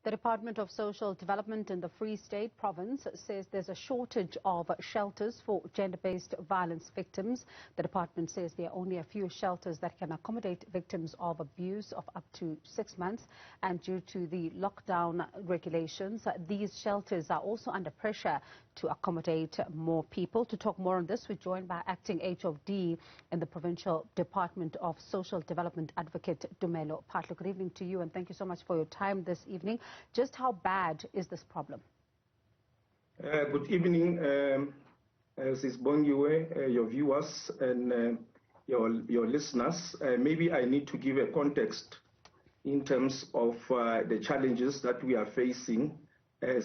The Department of Social Development in the Free State province says there's a shortage of shelters for gender-based violence victims. The department says there are only a few shelters that can accommodate victims of abuse of up to 6 months. And due to the lockdown regulations, these shelters are also under pressure to accommodate more people. To talk more on this, we're joined by Acting HOD in the Provincial Department of Social Development, Advocate Dumelo Patlo. Good evening to you, and thank you so much for your time this evening. Just how bad is this problem? Good evening, Ms. Bongiwe, your viewers and your listeners. Maybe I need to give a context in terms of the challenges that we are facing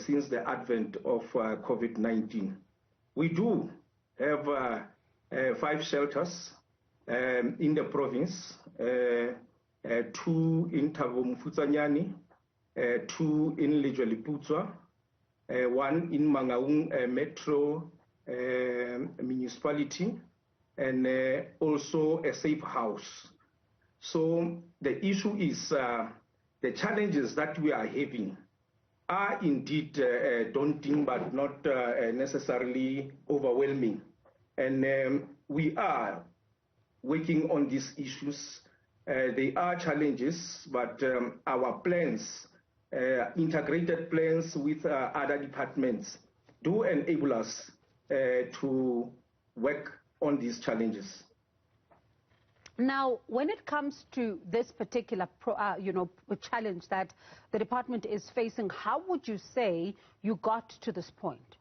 since the advent of COVID-19. We do have 5 shelters in the province, 2 in Thabo Mfutsanyane, 2 in Lejweleputswa, 1 in Mangaung Metro Municipality, and also a safe house. So the issue is the challenges that we are having are indeed daunting, but not necessarily overwhelming. And we are working on these issues. They are challenges, but our plans, integrated plans with other departments, do enable us to work on these challenges. Now, when it comes to this particular challenge that the department is facing, how would you say you got to this point?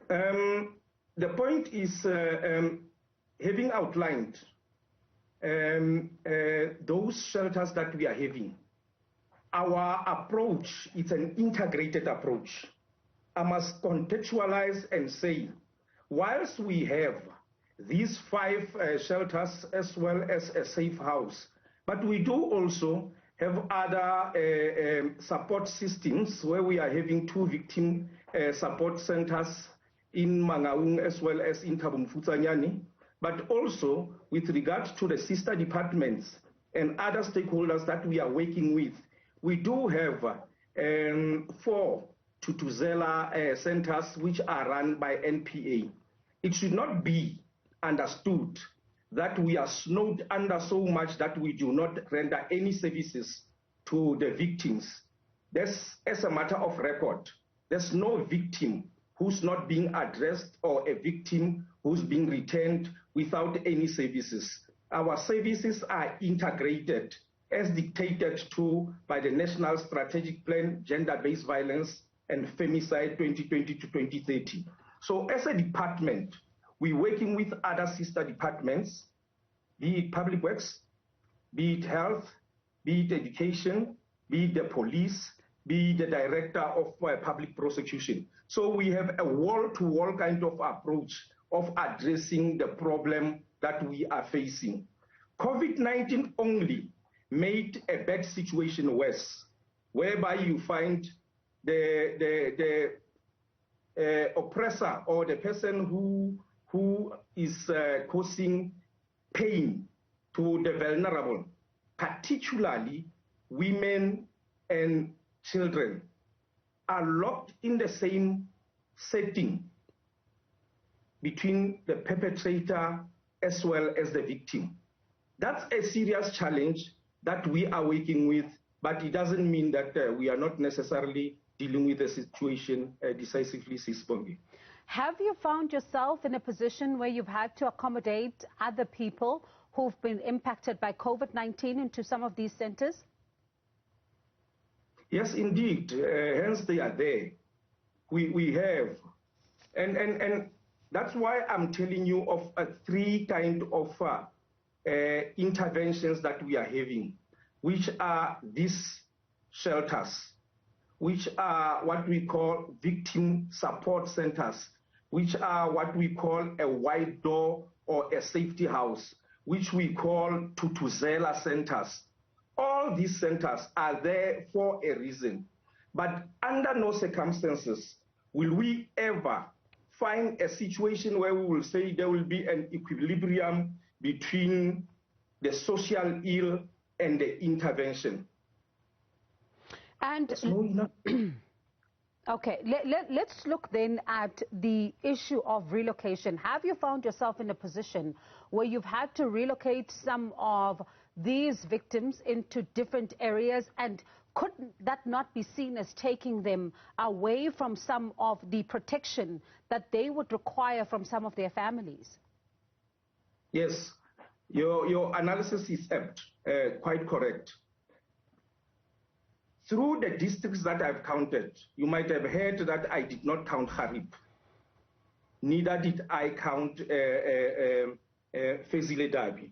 The point is, having outlined those shelters that we are having, our approach is an integrated approach. I must contextualize and say, whilst we have these 5 shelters as well as a safe house, but we do also have other support systems where we are having 2 victim support centers in Mangaung as well as in Thabo Mfutsanyane, but also with regard to the sister departments and other stakeholders that we are working with. We do have 4 Tutuzela centers which are run by NPA. It should not be understood that we are snowed under so much that we do not render any services to the victims. That's as a matter of record. There's no victim who's not being addressed or a victim who's being returned without any services. Our services are integrated as dictated to by the National Strategic Plan, Gender-Based Violence and Femicide 2020 to 2030. So as a department, we're working with other sister departments, be it public works, be it health, be it education, be it the police, be it the director of public prosecution. So we have a wall-to-wall kind of approach of addressing the problem that we are facing. COVID-19 only made a bad situation worse, whereby you find the oppressor or the person who is causing pain to the vulnerable, particularly women and children, are locked in the same setting between the perpetrator as well as the victim. That's a serious challenge that we are working with, but it doesn't mean that we are not necessarily dealing with the situation decisively, Sis Bongi. Have you found yourself in a position where you've had to accommodate other people who've been impacted by COVID-19 into some of these centers? Yes, indeed. Hence they are there. We have. And that's why I'm telling you of 3 kind of interventions that we are having, which are these shelters, which are what we call victim support centers, which are what we call a wide door or a safety house, which we call Tutuzela centers. All these centers are there for a reason. But under no circumstances will we ever find a situation where we will say there will be an equilibrium between the social ill and the intervention. And There's no enough. okay, let's look then at the issue of relocation. Have you found yourself in a position where you've had to relocate some of these victims into different areas, and could that not be seen as taking them away from some of the protection that they would require from some of their families? Yes, your analysis is apt, quite correct. Through the districts that I've counted, you might have heard that I did not count Harib. Neither did I count Fezile Dabi.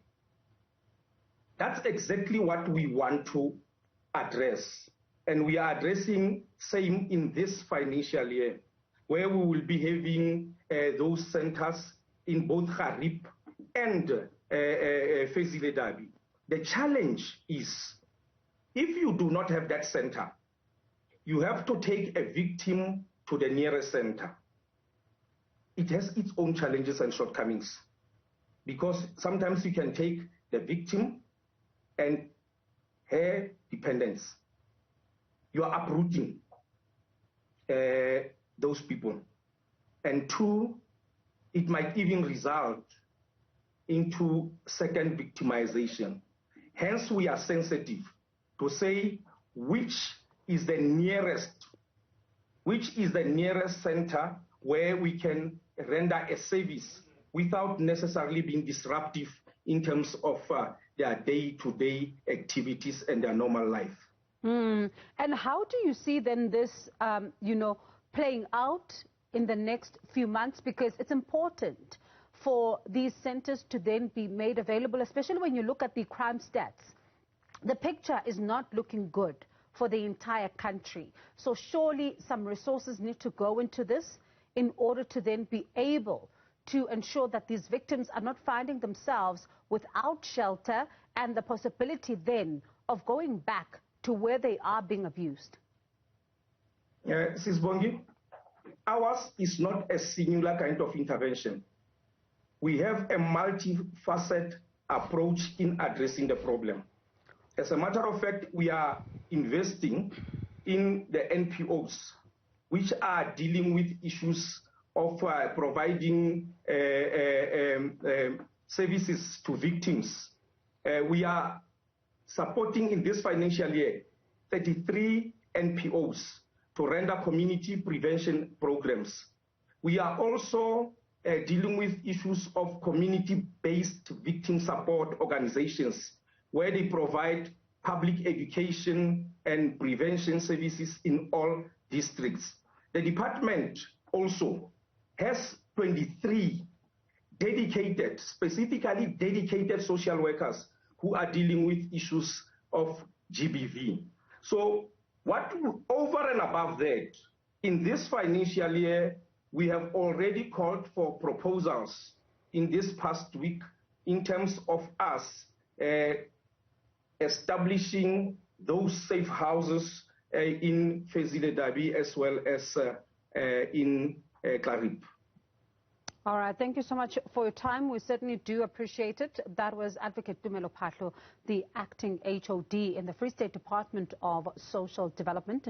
That's exactly what we want to address. And we are addressing same in this financial year, where we will be having those centers in both Harib and Fezile Dabi. The challenge is, if you do not have that center, you have to take a victim to the nearest center. It has its own challenges and shortcomings, because sometimes you can take the victim and her dependents. You are uprooting those people. And two, it might even result into second victimization. Hence, we are sensitive to say which is the nearest center where we can render a service without necessarily being disruptive in terms of their day-to-day activities and their normal life. And how do you see then this, playing out in the next few months? Because it's important for these centers to then be made available, especially when you look at the crime stats. The picture is not looking good for the entire country. So surely some resources need to go into this in order to then be able to ensure that these victims are not finding themselves without shelter and the possibility then of going back to where they are being abused. Sis Bongi, ours is not a singular kind of intervention. We have a multifaceted approach in addressing the problem. As a matter of fact, we are investing in the NPOs, which are dealing with issues of providing services to victims. We are supporting in this financial year 33 NPOs to render community prevention programs. We are also dealing with issues of community-based victim support organizations, where they provide public education and prevention services in all districts. The department also has 23 specifically dedicated social workers who are dealing with issues of GBV. So over and above that, in this financial year, we have already called for proposals in this past week in terms of us establishing those safe houses in Fezile Dabi as well as in Clarib. All right, thank you so much for your time. We certainly do appreciate it. That was Advocate Tumelo Phatlo, the acting HOD in the Free State Department of Social Development.